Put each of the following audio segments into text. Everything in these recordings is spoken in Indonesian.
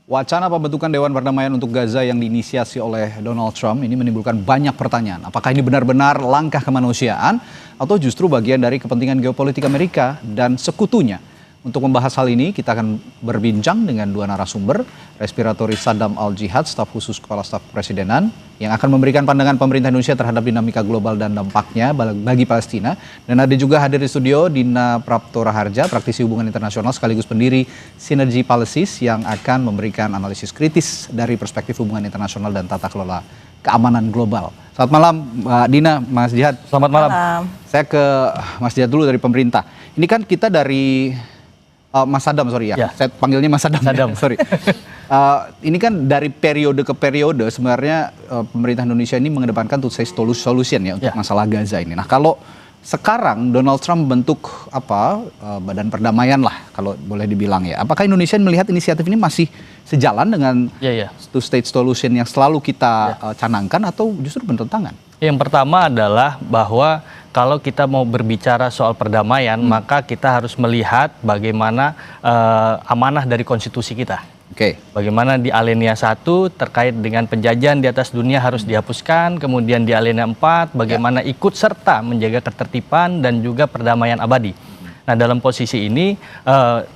Wacana pembentukan Dewan Perdamaian untuk Gaza yang diinisiasi oleh Donald Trump ini menimbulkan banyak pertanyaan. Apakah ini benar-benar langkah kemanusiaan atau justru bagian dari kepentingan geopolitik Amerika dan sekutunya? Untuk membahas hal ini, kita akan berbincang dengan dua narasumber, Respiratoris Saddam Al-Jihad, staf khusus Kepala Staf Kepresidenan, yang akan memberikan pandangan pemerintah Indonesia terhadap dinamika global dan dampaknya bagi Palestina. Dan ada juga hadir di studio Dina Praptora Harja, praktisi hubungan internasional sekaligus pendiri Synergy Policies, yang akan memberikan analisis kritis dari perspektif hubungan internasional dan tata kelola keamanan global. Selamat malam, Mbak Dina, Mas Jihad. Selamat malam. Saya ke Mas Jihad dulu dari pemerintah. Ini kan kita dari Mas Saddam, sorry ya. Saya panggilnya Mas Saddam. Ya, sorry. Ini kan dari periode ke periode sebenarnya pemerintah Indonesia ini mengedepankan two-state solution ya untuk masalah Gaza ini. Nah, kalau sekarang Donald Trump membentuk badan perdamaian lah kalau boleh dibilang ya. Apakah Indonesia melihat inisiatif ini masih sejalan dengan two-state solution yang selalu kita canangkan atau justru bertentangan? Yang pertama adalah bahwa kalau kita mau berbicara soal perdamaian, maka kita harus melihat bagaimana amanah dari konstitusi kita. Bagaimana di alinea 1 terkait dengan penjajahan di atas dunia harus dihapuskan, kemudian di alinea 4 bagaimana ikut serta menjaga ketertiban dan juga perdamaian abadi. Nah, dalam posisi ini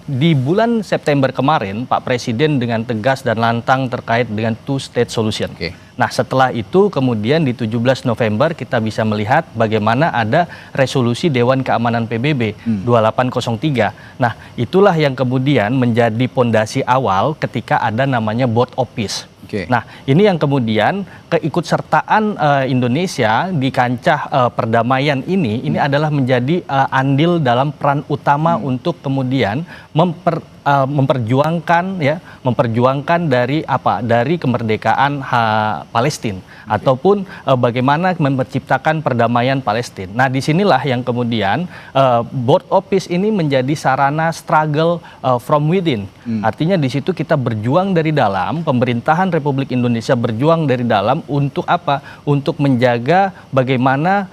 di bulan September kemarin Pak Presiden dengan tegas dan lantang terkait dengan two-state solution. Nah, setelah itu kemudian di 17 November kita bisa melihat bagaimana ada resolusi Dewan Keamanan PBB 2803. Nah, itulah yang kemudian menjadi pondasi awal ketika ada namanya Board of Peace. Nah, ini yang kemudian keikutsertaan Indonesia di kancah perdamaian ini adalah menjadi andil dalam peran utama untuk kemudian memperjuangkan dari kemerdekaan Palestina ataupun bagaimana menciptakan perdamaian Palestina. Nah, disinilah yang kemudian Board of Peace ini menjadi sarana struggle from within. Artinya di situ kita berjuang dari dalam, pemerintahan Republik Indonesia berjuang dari dalam untuk apa? Untuk menjaga bagaimana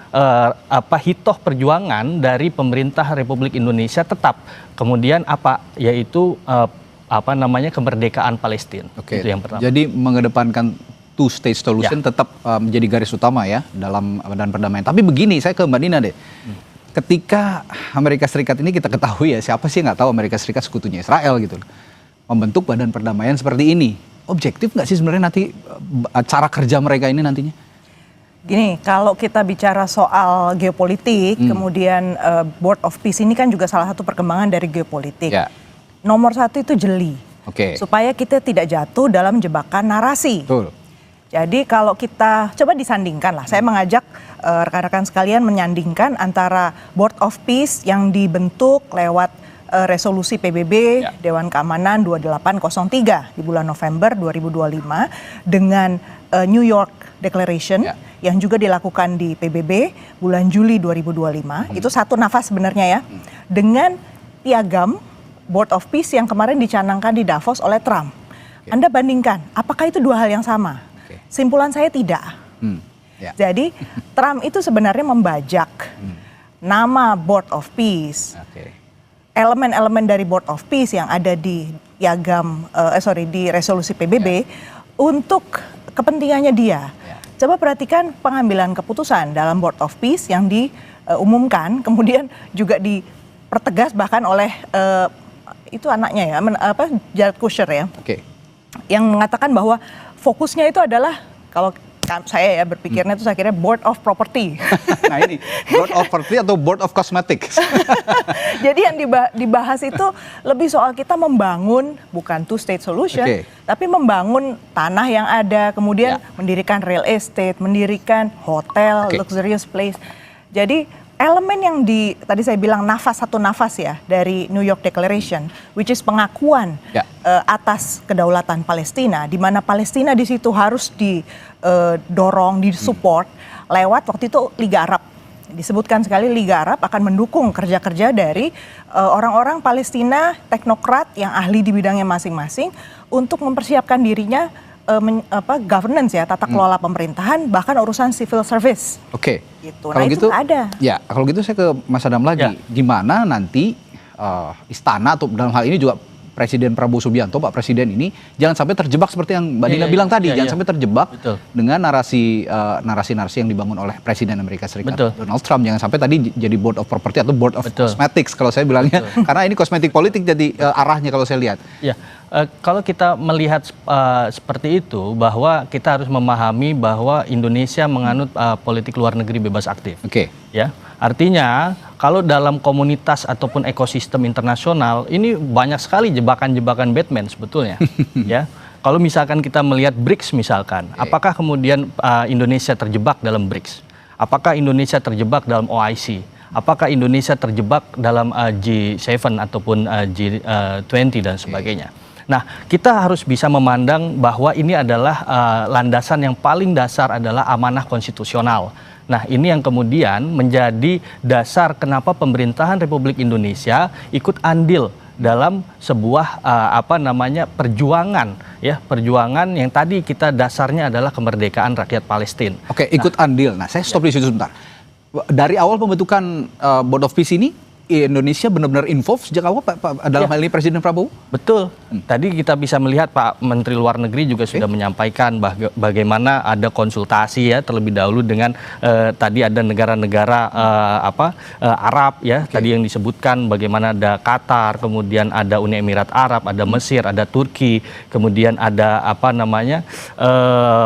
hitoh perjuangan dari pemerintah Republik Indonesia tetap. Kemudian yaitu kemerdekaan Palestina. Itu yang pertama. Jadi mengedepankan two-state solution tetap menjadi garis utama ya dalam badan perdamaian. Tapi begini, saya ke Mbak Dina deh. Ketika Amerika Serikat ini kita ketahui ya, siapa sih nggak tahu Amerika Serikat sekutunya Israel gitu loh. Membentuk badan perdamaian seperti ini. Objektif nggak sih sebenarnya nanti cara kerja mereka ini nantinya? Gini, kalau kita bicara soal geopolitik, kemudian Board of Peace ini kan juga salah satu perkembangan dari geopolitik. Nomor satu itu jeli, supaya kita tidak jatuh dalam jebakan narasi. Jadi kalau kita coba disandingkan lah, saya mengajak rekan-rekan sekalian menyandingkan antara Board of Peace yang dibentuk lewat resolusi PBB Dewan Keamanan 2803 di bulan November 2025 dengan New York Declaration yang juga dilakukan di PBB bulan Juli 2025. Itu satu nafas sebenarnya ya. Dengan piagam Board of Peace yang kemarin dicanangkan di Davos oleh Trump. Anda bandingkan, apakah itu dua hal yang sama? Simpulan saya tidak. Jadi Trump itu sebenarnya membajak nama Board of Peace. Elemen-elemen dari Board of Peace yang ada di piagam di resolusi PBB untuk kepentingannya dia. Coba perhatikan pengambilan keputusan dalam Board of Peace yang diumumkan, kemudian juga dipertegas bahkan oleh itu anaknya ya, Jared Kushner ya, yang mengatakan bahwa fokusnya itu adalah, kalau saya ya berpikirnya itu saya kira Board of Property. Nah ini, Board of Property atau Board of Cosmetics? Jadi yang dibahas itu lebih soal kita membangun, bukan two-state solution, tapi membangun tanah yang ada, kemudian mendirikan real estate, mendirikan hotel, luxurious place. Jadi elemen yang tadi saya bilang satu nafas ya dari New York Declaration, which is pengakuan atas kedaulatan Palestina, di mana Palestina di situ harus didorong, disupport lewat waktu itu Liga Arab. Disebutkan sekali Liga Arab akan mendukung kerja-kerja dari orang-orang Palestina, teknokrat yang ahli di bidangnya masing-masing untuk mempersiapkan dirinya governance ya, tata kelola pemerintahan, bahkan urusan civil service. Gitu. Kalau gitu ada. Ya, kalau gitu saya ke Mas Adam lagi. Gimana nanti istana atau dalam hal ini juga Presiden Prabowo Subianto, Pak Presiden ini jangan sampai terjebak seperti yang Mbak Dina bilang tadi, jangan sampai terjebak dengan narasi-narasi yang dibangun oleh Presiden Amerika Serikat Donald Trump. Jangan sampai tadi jadi board of property atau board of cosmetics kalau saya bilangnya, karena ini kosmetik politik jadi arahnya kalau saya lihat. Ya, kalau kita melihat seperti itu, bahwa kita harus memahami bahwa Indonesia menganut politik luar negeri bebas aktif. Ya, artinya kalau dalam komunitas ataupun ekosistem internasional ini banyak sekali jebakan-jebakan Batman sebetulnya. Ya, kalau misalkan kita melihat BRICS misalkan, apakah kemudian Indonesia terjebak dalam BRICS? Apakah Indonesia terjebak dalam OIC? Apakah Indonesia terjebak dalam G7 ataupun G20 dan sebagainya? Nah, kita harus bisa memandang bahwa ini adalah landasan yang paling dasar adalah amanah konstitusional. Nah, ini yang kemudian menjadi dasar kenapa pemerintahan Republik Indonesia ikut andil dalam sebuah perjuangan, ya, perjuangan yang tadi kita dasarnya adalah kemerdekaan rakyat Palestina. Oke, ikut andil. Nah, saya stop di situ sebentar. Dari awal pembentukan Board of Peace ini, Indonesia benar-benar involved sejak awal dalam hal ini Presiden Prabowo? Betul. Tadi kita bisa melihat Pak Menteri Luar Negeri juga sudah menyampaikan bagaimana ada konsultasi ya terlebih dahulu dengan tadi ada negara-negara Arab ya, tadi yang disebutkan bagaimana ada Qatar, kemudian ada Uni Emirat Arab, ada Mesir, ada Turki, kemudian ada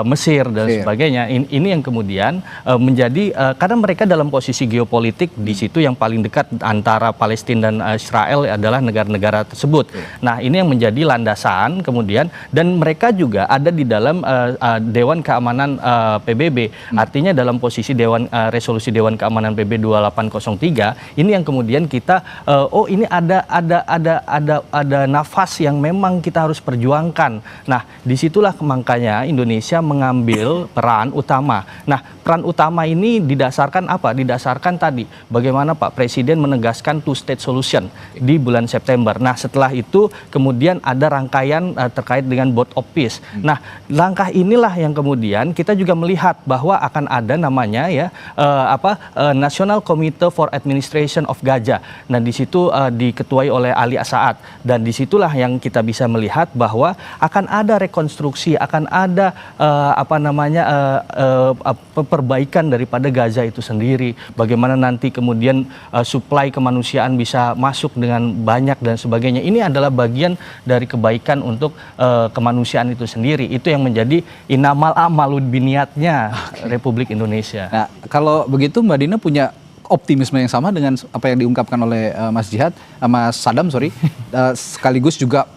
Mesir dan sebagainya. Ini yang kemudian menjadi karena mereka dalam posisi geopolitik di situ yang paling dekat antara Palestina dan Israel adalah negara-negara tersebut. Nah, ini yang menjadi landasan kemudian, dan mereka juga ada di dalam Dewan Keamanan PBB. Artinya dalam posisi resolusi Dewan Keamanan PBB 2803 ini yang kemudian kita ini ada nafas yang memang kita harus perjuangkan. Nah, disitulah makanya Indonesia mengambil peran utama. Nah, peran utama ini didasarkan apa? Didasarkan tadi bagaimana Pak Presiden menegaskan two-state solution di bulan September. Nah, setelah itu kemudian ada rangkaian terkait dengan Board of Peace. Nah, langkah inilah yang kemudian kita juga melihat bahwa akan ada namanya National Committee for Administration of Gaza. Nah, di situ diketuai oleh Ali As-Saad, dan disitulah yang kita bisa melihat bahwa akan ada rekonstruksi, akan ada perbaikan daripada Gaza itu sendiri. Bagaimana nanti kemudian supply kemanusiaan bisa masuk dengan banyak dan sebagainya. Ini adalah bagian dari kebaikan untuk kemanusiaan itu sendiri. Itu yang menjadi inamal amalud biniatnya Republik Indonesia. Nah, kalau begitu Mbak Dina punya optimisme yang sama dengan apa yang diungkapkan oleh Mas Sadam, sekaligus juga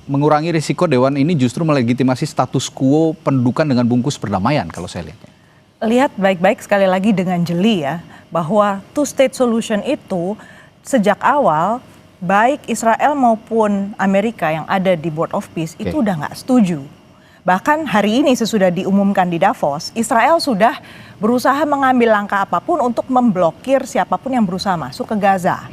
mengurangi risiko Dewan ini justru melegitimasi status quo pendudukan dengan bungkus perdamaian kalau saya lihat. Lihat baik-baik sekali lagi dengan jeli ya, bahwa two-state solution itu sejak awal baik Israel maupun Amerika yang ada di Board of Peace itu udah nggak setuju. Bahkan hari ini sesudah diumumkan di Davos, Israel sudah berusaha mengambil langkah apapun untuk memblokir siapapun yang berusaha masuk ke Gaza.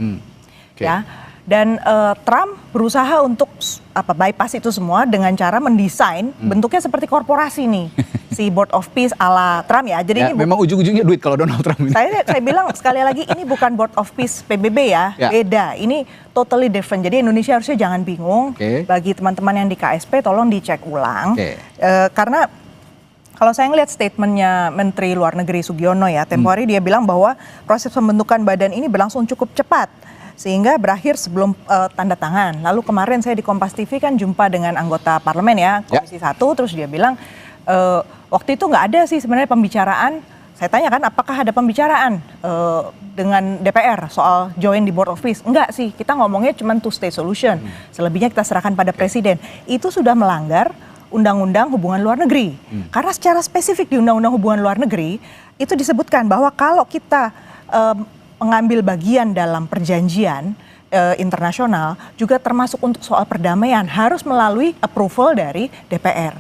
Ya. Dan Trump berusaha untuk bypass itu semua dengan cara mendesain bentuknya seperti korporasi nih, si Board of Peace ala Trump ya. Jadi ini memang ujung-ujungnya duit kalau Donald Trump ini. Saya bilang sekali lagi ini bukan Board of Peace PBB ya, beda. Ini totally different. Jadi Indonesia harusnya jangan bingung. Bagi teman-teman yang di KSP tolong dicek ulang. Karena kalau saya ngelihat statementnya Menteri Luar Negeri Sugiono ya, tempo hari dia bilang bahwa proses pembentukan badan ini berlangsung cukup cepat sehingga berakhir sebelum tanda tangan. Lalu kemarin saya di Kompas TV kan jumpa dengan anggota parlemen ya, Komisi 1, terus dia bilang waktu itu nggak ada sih sebenarnya pembicaraan. Saya tanya kan apakah ada pembicaraan dengan DPR soal join di Board of Peace? Enggak sih, kita ngomongnya cuma two-state solution. Selebihnya kita serahkan pada Presiden. Itu sudah melanggar Undang-Undang Hubungan Luar Negeri. Karena secara spesifik di Undang-Undang Hubungan Luar Negeri itu disebutkan bahwa kalau kita mengambil bagian dalam perjanjian internasional juga termasuk untuk soal perdamaian harus melalui approval dari DPR.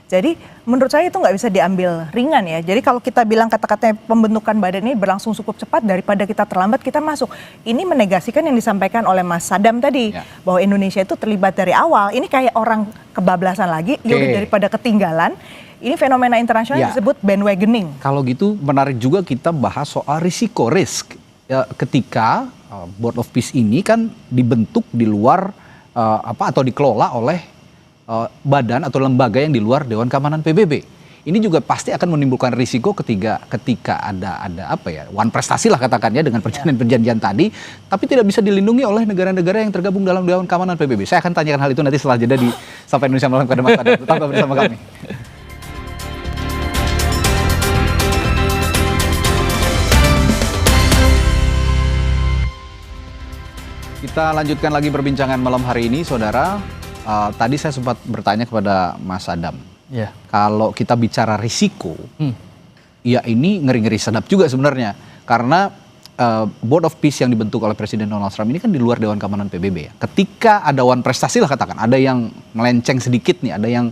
Jadi menurut saya itu nggak bisa diambil ringan ya. Jadi kalau kita bilang kata-katanya pembentukan badan ini berlangsung cukup cepat daripada kita terlambat kita masuk. Ini menegasikan yang disampaikan oleh Mas Sadam tadi bahwa Indonesia itu terlibat dari awal. Ini kayak orang kebablasan lagi, yaudah daripada ketinggalan. Ini fenomena internasional disebut bandwagoning. Kalau gitu menarik juga kita bahas soal risk ketika Board of Peace ini kan dibentuk di luar atau dikelola oleh badan atau lembaga yang di luar Dewan Keamanan PBB. Ini juga pasti akan menimbulkan risiko ketika ada one prestasi lah katakannya dengan perjanjian-perjanjian tadi, tapi tidak bisa dilindungi oleh negara-negara yang tergabung dalam Dewan Keamanan PBB. Saya akan tanyakan hal itu nanti setelah jeda di Sapa Indonesia Malam pada Mas Adam. Tetap bersama kami. Kita lanjutkan lagi perbincangan malam hari ini, saudara. Tadi saya sempat bertanya kepada Mas Adam. Ya. Kalau kita bicara risiko, ya ini ngeri-ngeri sedap juga sebenarnya. Karena Board of Peace yang dibentuk oleh Presiden Donald Trump ini kan di luar Dewan Keamanan PBB ya. Ketika ada one prestasi lah katakan, ada yang melenceng sedikit nih, ada yang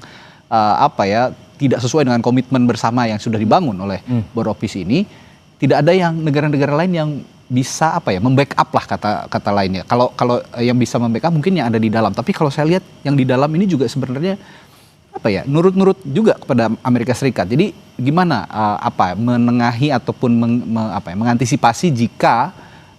tidak sesuai dengan komitmen bersama yang sudah dibangun oleh Board of Peace ini, tidak ada yang negara-negara lain yang bisa membackup lah kata lainnya. Kalau yang bisa membackup mungkin yang ada di dalam, tapi kalau saya lihat yang di dalam ini juga sebenarnya nurut-nurut juga kepada Amerika Serikat. Jadi gimana menengahi ataupun mengantisipasi jika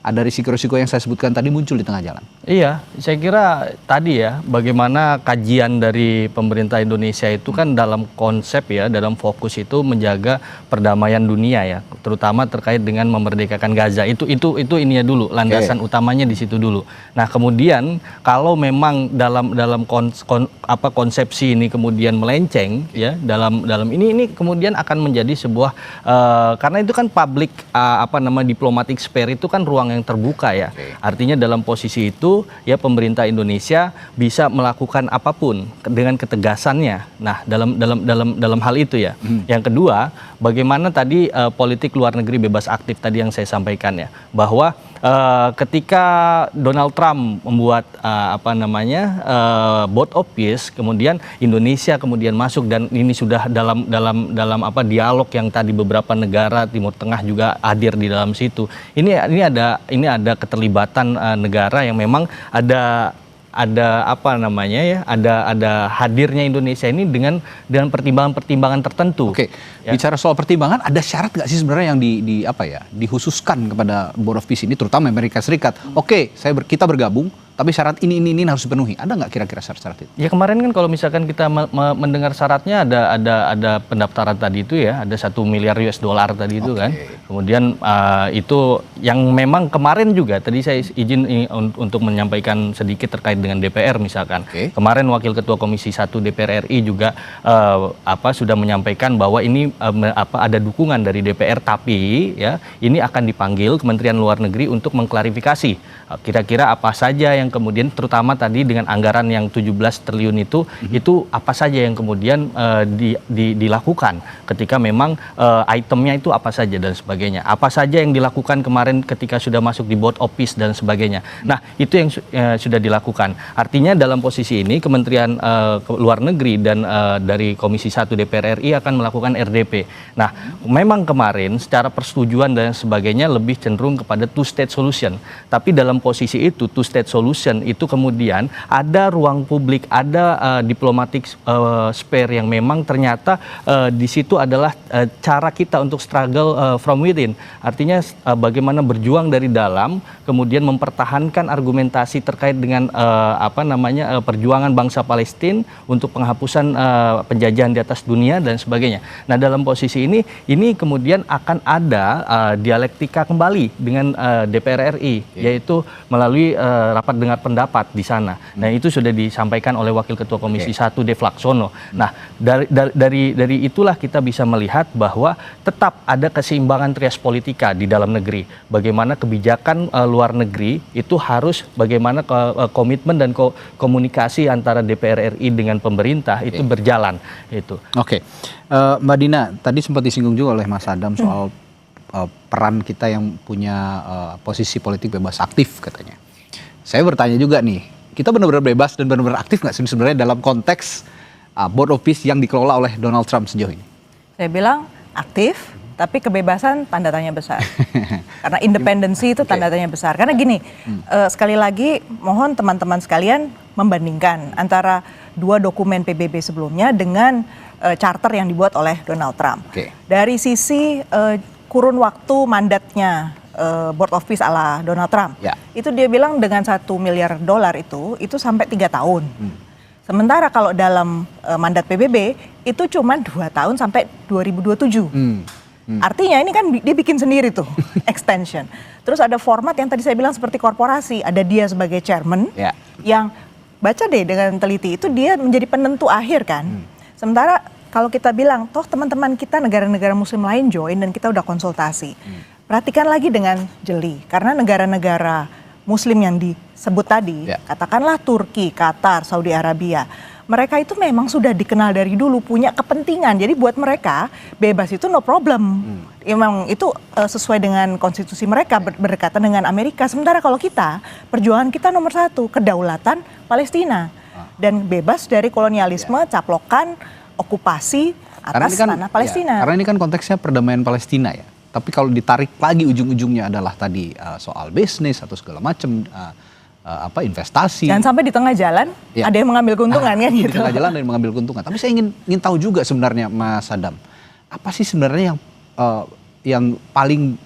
ada risiko-risiko yang saya sebutkan tadi muncul di tengah jalan? Iya, saya kira tadi ya, bagaimana kajian dari pemerintah Indonesia itu kan dalam konsep ya, dalam fokus itu menjaga perdamaian dunia ya, terutama terkait dengan memerdekakan Gaza. Itu ini ya dulu, landasan utamanya di situ dulu. Nah, kemudian kalau memang dalam konsepsi ini kemudian melenceng ya, dalam ini kemudian akan menjadi sebuah karena itu kan public diplomatic sphere itu kan ruang yang terbuka ya. Artinya dalam posisi itu ya pemerintah Indonesia bisa melakukan apapun dengan ketegasannya. Nah, dalam hal itu ya. Yang kedua, bagaimana tadi politik luar negeri bebas aktif tadi yang saya sampaikan ya, bahwa ketika Donald Trump membuat Board of Peace, kemudian Indonesia kemudian masuk dan ini sudah dalam dialog yang tadi beberapa negara Timur Tengah juga hadir di dalam situ. Ini ada keterlibatan negara yang memang ada hadirnya Indonesia ini dengan pertimbangan-pertimbangan tertentu. Oke. Ya. Bicara soal pertimbangan, ada syarat nggak sih sebenarnya yang dikhususkan kepada Board of Peace ini, terutama Amerika Serikat? Oke, kita bergabung, tapi syarat ini harus dipenuhi. Ada nggak kira-kira syarat-syarat itu? Ya kemarin kan kalau misalkan kita mendengar syaratnya ada pendaftaran tadi itu ya, ada 1 miliar US dollar tadi itu kan. Kemudian itu yang memang kemarin juga tadi saya izin untuk menyampaikan sedikit terkait dengan DPR misalkan. Kemarin Wakil Ketua Komisi 1 DPR RI juga sudah menyampaikan bahwa ini ada dukungan dari DPR, tapi ya ini akan dipanggil Kementerian Luar Negeri untuk mengklarifikasi kira-kira apa saja yang kemudian, terutama tadi dengan anggaran yang 17 triliun itu apa saja yang kemudian dilakukan ketika memang itemnya itu apa saja dan sebagainya. Apa saja yang dilakukan kemarin ketika sudah masuk di Board of Peace dan sebagainya. Nah, itu yang sudah dilakukan. Artinya dalam posisi ini Kementerian Luar Negeri dan dari Komisi 1 DPR RI akan melakukan RDP. Nah, memang kemarin secara persetujuan dan sebagainya lebih cenderung kepada two-state solution. Tapi dalam posisi itu, two-state solution itu kemudian ada ruang publik, ada diplomatic sphere yang memang ternyata di situ adalah cara kita untuk struggle from within. Artinya bagaimana berjuang dari dalam, kemudian mempertahankan argumentasi terkait dengan perjuangan bangsa Palestina untuk penghapusan penjajahan di atas dunia dan sebagainya. Nah, dalam posisi ini kemudian akan ada dialektika kembali dengan DPR RI, yaitu melalui rapat dengar pendapat di sana. Nah, itu sudah disampaikan oleh Wakil Ketua Komisi 1 Dev Laksono. Nah, dari itulah kita bisa melihat bahwa tetap ada keseimbangan trias politika di dalam negeri. Bagaimana kebijakan luar negeri itu harus bagaimana komitmen dan komunikasi antara DPR RI dengan pemerintah itu berjalan. Itu. Oke. Mbak Dina, tadi sempat disinggung juga oleh Mas Adam soal peran kita yang punya posisi politik bebas aktif katanya. Saya bertanya juga nih, kita benar-benar bebas dan benar-benar aktif nggak sih sebenarnya dalam konteks Board of Peace yang dikelola oleh Donald Trump sejauh ini? Saya bilang aktif, tapi kebebasan tanda tanya besar. Karena independensi itu tanda tanya besar. Karena gini, sekali lagi mohon teman-teman sekalian membandingkan antara 2 dokumen PBB sebelumnya dengan charter yang dibuat oleh Donald Trump. Dari sisi kurun waktu mandatnya Board of Peace ala Donald Trump. Itu dia bilang dengan $1 miliar itu sampai 3 tahun. Sementara kalau dalam mandat PBB itu cuma 2 tahun sampai 2027. Artinya ini kan dia bikin sendiri tuh extension. Terus ada format yang tadi saya bilang seperti korporasi, ada dia sebagai chairman yang baca deh dengan teliti itu dia menjadi penentu akhir kan. Sementara kalau kita bilang toh teman-teman kita negara-negara muslim lain join dan kita udah konsultasi. Perhatikan lagi dengan jeli karena negara-negara muslim yang disebut tadi, katakanlah Turki, Qatar, Saudi Arabia, mereka itu memang sudah dikenal dari dulu punya kepentingan. Jadi buat mereka bebas itu no problem. Memang itu sesuai dengan konstitusi mereka berdekatan dengan Amerika. Sementara kalau kita perjuangan kita nomor 1 kedaulatan Palestina dan bebas dari kolonialisme, caplokan, okupasi atas tanah Palestina. Karena ini kan konteksnya perdamaian Palestina ya. Tapi kalau ditarik lagi ujung-ujungnya adalah tadi soal bisnis atau segala macam investasi. Dan sampai di tengah jalan ada yang mengambil keuntungan kan gitu. Di tengah jalan ada yang mengambil keuntungan. Tapi saya ingin tahu juga sebenarnya Mas Sadam, apa sih sebenarnya yang paling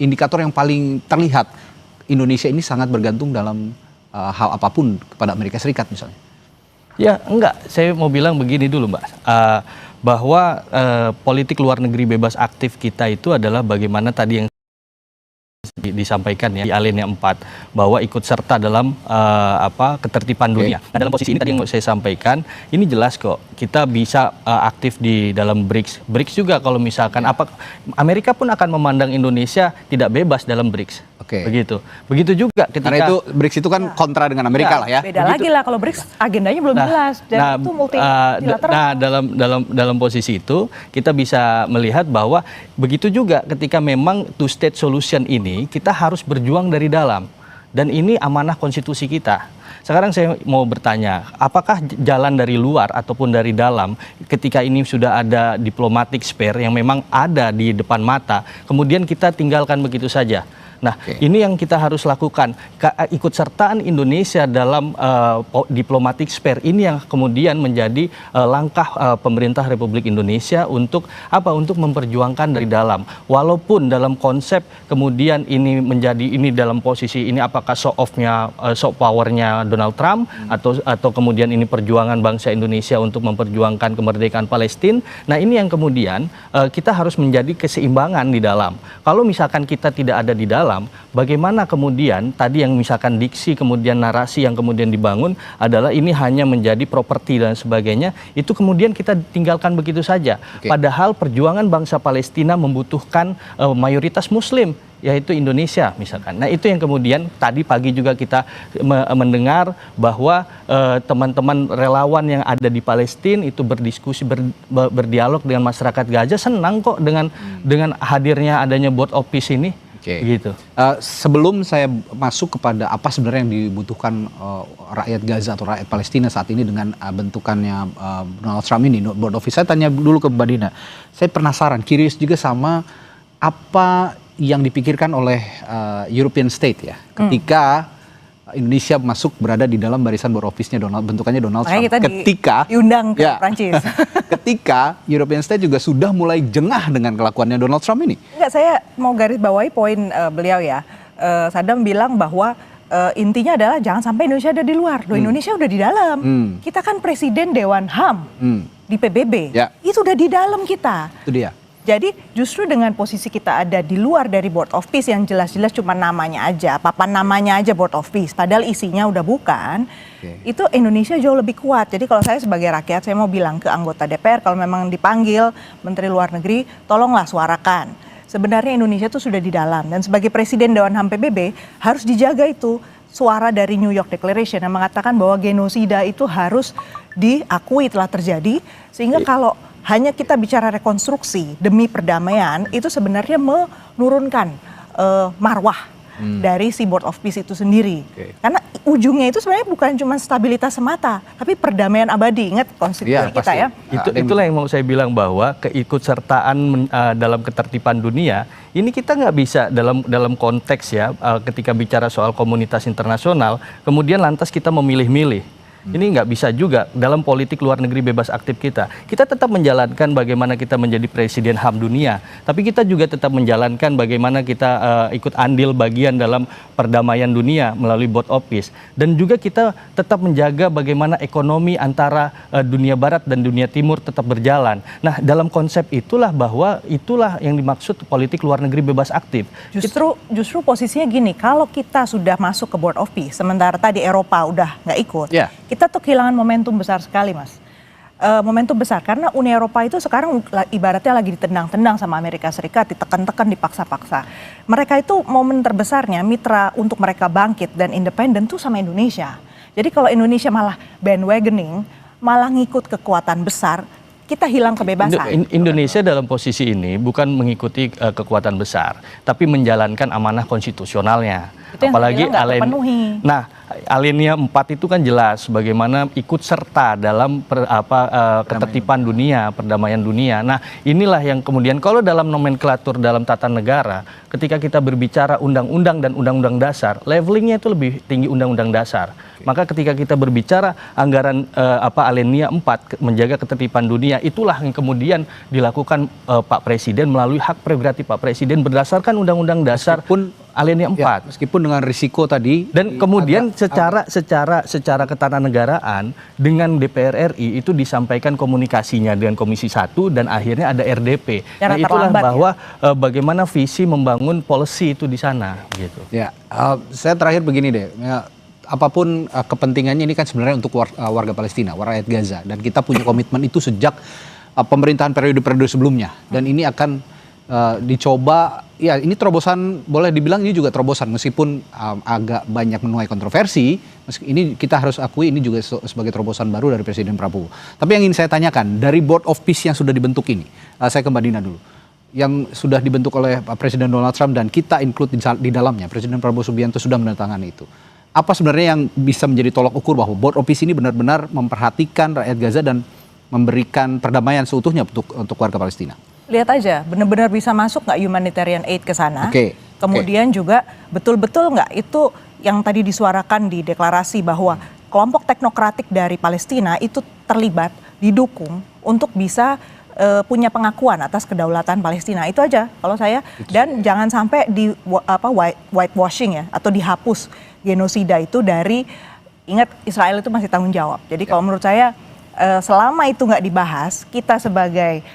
indikator yang paling terlihat Indonesia ini sangat bergantung dalam hal apapun kepada Amerika Serikat misalnya? Ya enggak, saya mau bilang begini dulu Mbak. Bahwa politik luar negeri bebas aktif kita itu adalah bagaimana tadi yang disampaikan ya di alinea 4 bahwa ikut serta dalam ketertiban dunia. Nah, dalam posisi ini tadi yang saya sampaikan, ini jelas kok kita bisa aktif di dalam BRICS. BRICS juga kalau misalkan Amerika pun akan memandang Indonesia tidak bebas dalam BRICS. Begitu juga ketika karena itu BRICS itu kan kontra dengan Amerika lah ya. Beda lagi lah kalau BRICS agendanya belum jelas dan itu multilateral. Nah, dalam posisi itu kita bisa melihat bahwa begitu juga ketika memang two state solution ini kita harus berjuang dari dalam dan ini amanah konstitusi kita. Sekarang saya mau bertanya, apakah jalan dari luar ataupun dari dalam ketika ini sudah ada diplomatic spare yang memang ada di depan mata, kemudian kita tinggalkan begitu saja? Nah, ini yang kita harus lakukan. Ikut sertaan Indonesia dalam diplomatic spare ini yang kemudian menjadi langkah pemerintah Republik Indonesia untuk untuk memperjuangkan dari dalam. Walaupun dalam konsep kemudian ini dalam posisi ini apakah show powernya Donald Trump atau kemudian ini perjuangan bangsa Indonesia untuk memperjuangkan kemerdekaan Palestina. Nah, ini yang kemudian kita harus menjadi keseimbangan di dalam. Kalau misalkan kita tidak ada di dalam, bagaimana kemudian tadi yang misalkan diksi kemudian narasi yang kemudian dibangun adalah ini hanya menjadi properti dan sebagainya, itu kemudian kita tinggalkan begitu saja. Padahal perjuangan bangsa Palestina membutuhkan mayoritas muslim yaitu Indonesia misalkan. Nah, itu yang kemudian tadi pagi juga kita mendengar bahwa teman-teman relawan yang ada di Palestina itu berdiskusi berdialog dengan masyarakat Gaza, senang kok dengan hadirnya adanya Board of Peace ini. Gitu. Sebelum saya masuk kepada apa sebenarnya yang dibutuhkan rakyat Gaza atau rakyat Palestina saat ini dengan bentukannya Donald Trump ini, Board of Peace, saya tanya dulu ke Mbak Dina. Saya penasaran, curious juga sama apa yang dipikirkan oleh European State ya, ketika Indonesia berada di dalam barisan Board of Peace-nya bentukannya Donald Trump. Ketika diundang ke Prancis. Ketika European State juga sudah mulai jengah dengan kelakuannya Donald Trump ini. Enggak, saya mau garis bawahi poin beliau ya. Sadam bilang bahwa intinya adalah jangan sampai Indonesia ada di luar. Loh, Indonesia udah di dalam. Kita kan presiden Dewan HAM di PBB. Itu udah di dalam kita. Itu dia. Jadi justru dengan posisi kita ada di luar dari Board of Peace yang jelas-jelas cuma namanya aja, papan namanya aja Board of Peace, padahal isinya udah bukan, itu Indonesia jauh lebih kuat. Jadi kalau saya sebagai rakyat, saya mau bilang ke anggota DPR, kalau memang dipanggil Menteri Luar Negeri, tolonglah suarakan. Sebenarnya Indonesia itu sudah di dalam, dan sebagai Presiden Dewan HAM PBB harus dijaga itu suara dari New York Declaration yang mengatakan bahwa genosida itu harus diakui telah terjadi, sehingga kalau hanya kita bicara rekonstruksi demi perdamaian, itu sebenarnya menurunkan marwah dari si Board of Peace itu sendiri. Karena ujungnya itu sebenarnya bukan cuma stabilitas semata, tapi perdamaian abadi. Ingat konstitusi kita ya. Itulah yang mau saya bilang bahwa keikutsertaan dalam ketertiban dunia, ini kita nggak bisa dalam konteks ya, ketika bicara soal komunitas internasional, kemudian lantas kita memilih-milih. Ini nggak bisa juga dalam politik luar negeri bebas aktif kita. Kita tetap menjalankan bagaimana kita menjadi presiden HAM dunia, tapi kita juga tetap menjalankan bagaimana kita ikut andil bagian dalam perdamaian dunia melalui Board of Peace. Dan juga kita tetap menjaga bagaimana ekonomi antara dunia barat dan dunia timur tetap berjalan. Nah, dalam konsep itulah bahwa itulah yang dimaksud politik luar negeri bebas aktif. Justru posisinya gini, kalau kita sudah masuk ke Board of Peace, sementara tadi Eropa udah nggak ikut, kita tuh kehilangan momentum besar sekali, Mas. Momentum besar karena Uni Eropa itu sekarang ibaratnya lagi ditendang-tendang sama Amerika Serikat, ditekan-tekan, dipaksa-paksa. Mereka itu momen terbesarnya, mitra untuk mereka bangkit dan independen tuh sama Indonesia. Jadi kalau Indonesia malah bandwagoning, malah ngikut kekuatan besar, kita hilang kebebasan. Indonesia dalam posisi ini bukan mengikuti kekuatan besar, tapi menjalankan amanah konstitusionalnya. Itu apalagi terpenuhi. Nah, alinea 4 itu kan jelas bagaimana ikut serta dalam ketertiban dunia, perdamaian dunia. Nah, inilah yang kemudian kalau dalam nomenklatur dalam tata negara, ketika kita berbicara undang-undang dan undang-undang dasar, levelingnya itu lebih tinggi undang-undang dasar. Maka ketika kita berbicara anggaran alinea 4 menjaga ketertiban dunia, itulah yang kemudian dilakukan Pak Presiden melalui hak prerogatif Pak Presiden berdasarkan undang-undang dasar pun alinea 4. Ya, meskipun dengan risiko tadi. Dan kemudian secara ketatanegaraan dengan DPR RI itu disampaikan komunikasinya dengan Komisi 1 dan akhirnya ada RDP. Nah, itulah bahwa bagaimana visi membangun policy itu di sana gitu. Ya, saya terakhir begini deh. Ya, apapun kepentingannya ini kan sebenarnya untuk warga Palestina, rakyat Gaza, dan kita punya komitmen itu sejak pemerintahan periode sebelumnya, dan ini akan dicoba. Ya, ini terobosan, boleh dibilang ini juga terobosan meskipun agak banyak menuai kontroversi. Ini kita harus akui ini juga sebagai terobosan baru dari Presiden Prabowo. Tapi yang ingin saya tanyakan, dari Board of Peace yang sudah dibentuk ini, saya ke Mbak Dina dulu, yang sudah dibentuk oleh Presiden Donald Trump dan kita include di dalamnya, Presiden Prabowo Subianto sudah menandatangani itu. Apa sebenarnya yang bisa menjadi tolak ukur bahwa Board of Peace ini benar-benar memperhatikan rakyat Gaza dan memberikan perdamaian seutuhnya untuk warga Palestina? Lihat aja, benar-benar bisa masuk nggak humanitarian aid ke sana. Kemudian juga betul-betul nggak itu yang tadi disuarakan di deklarasi bahwa kelompok teknokratik dari Palestina itu terlibat, didukung untuk bisa punya pengakuan atas kedaulatan Palestina. Itu aja kalau saya. Dan jangan sampai di whitewashing ya, atau dihapus genosida itu dari, ingat Israel itu masih tanggung jawab. Jadi kalau menurut saya selama itu nggak dibahas, kita sebagai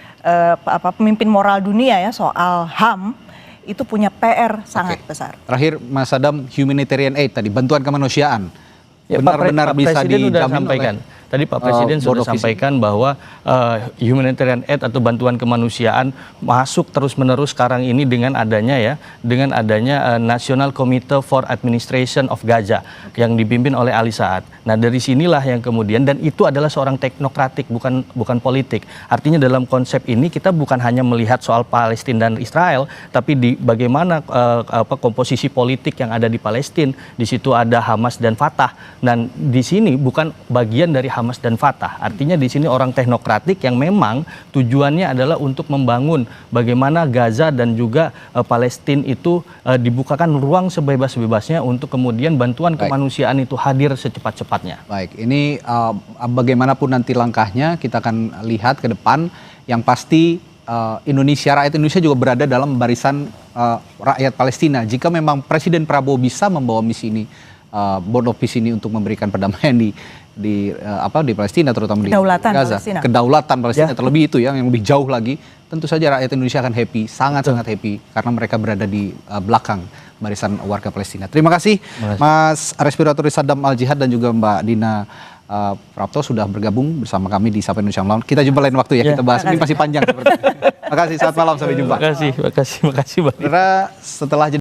pemimpin moral dunia ya soal HAM itu punya PR sangat besar. Terakhir Mas Adam, humanitarian aid tadi, bantuan kemanusiaan, ya, benar-benar bisa dijamin oleh tadi Pak Presiden sudah sampaikan bahwa humanitarian aid atau bantuan kemanusiaan masuk terus-menerus sekarang ini dengan adanya National Committee for Administration of Gaza yang dipimpin oleh Ali Saad. Nah, dari sinilah yang kemudian, dan itu adalah seorang teknokratik, bukan politik. Artinya dalam konsep ini kita bukan hanya melihat soal Palestina dan Israel, tapi di bagaimana komposisi politik yang ada di Palestina. Di situ ada Hamas dan Fatah, dan di sini bukan bagian dari Hamas dan Fatah. Artinya di sini orang teknokratik yang memang tujuannya adalah untuk membangun bagaimana Gaza dan juga Palestina itu dibukakan ruang sebebas-bebasnya untuk kemudian bantuan kemanusiaan itu hadir secepat-cepatnya. Baik, ini bagaimanapun nanti langkahnya kita akan lihat ke depan. Yang pasti rakyat Indonesia juga berada dalam barisan rakyat Palestina. Jika memang Presiden Prabowo bisa membawa misi ini, Board of Peace ini untuk memberikan perdamaian di Palestina, terutama di Gaza, kedaulatan Palestina terlebih itu yang lebih jauh lagi, tentu saja rakyat Indonesia akan happy, sangat-sangat happy karena mereka berada di belakang barisan warga Palestina. Terima kasih Mas Respiratoris Saddam Al-Jihad dan juga Mbak Dina Prapto sudah bergabung bersama kami di Sapa Indonesia Malam. Kita jumpa lain waktu ya, kita bahas ini masih panjang. Terima kasih, selamat malam, sampai jumpa. Terima kasih. Setelah